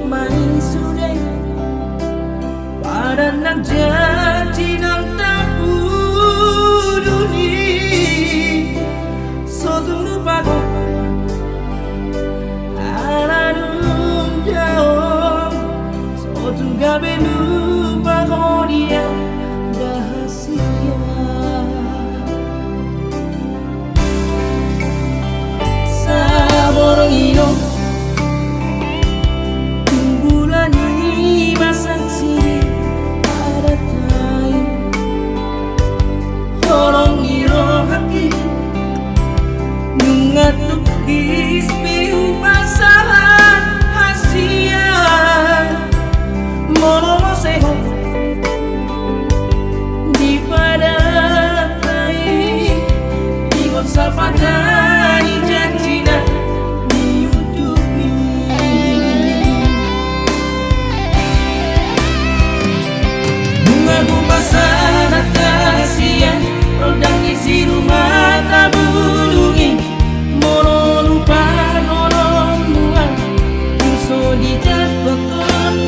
main sudah pada nang janji nang tabuduni sotung lupaku alanum jauh sotung gabe lupa kau dia rahasia saborong ino Tukis piu pasaran hasil mono seho di pada tai di konsal pada di janjina di YouTube ni bunga ku pasaran kasihan rodang isi rumah tabulungi mono lupa nolong buang uso di jatuh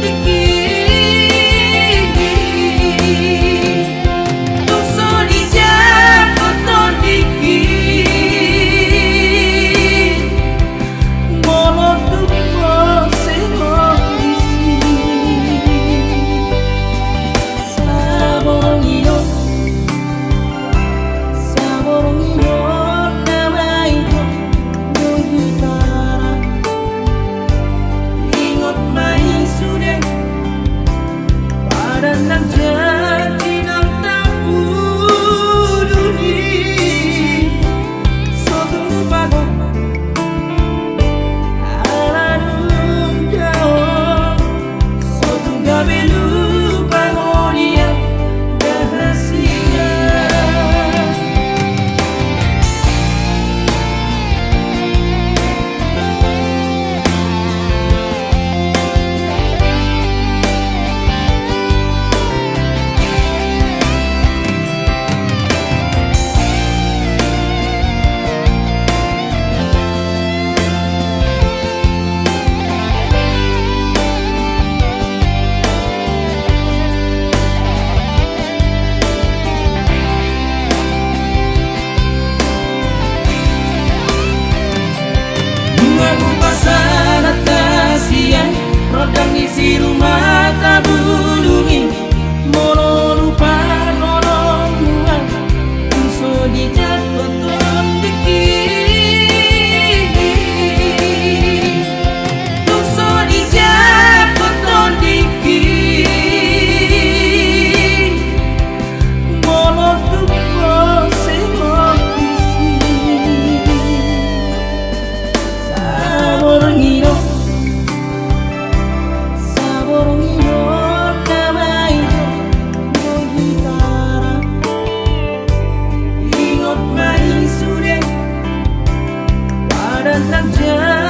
dikit uso di jatuh dikit mono tupo sengon isi saborong iyo nang janji nang tabuduni sotung lupaku alanum jauh sotung gabe lupa kau dia rahasia rodang isi rumah tabulungi mono lupa nolong buang uso di jatuh dikit uso di jatuh dikit mono tupo sengon isi saborong ino nang janji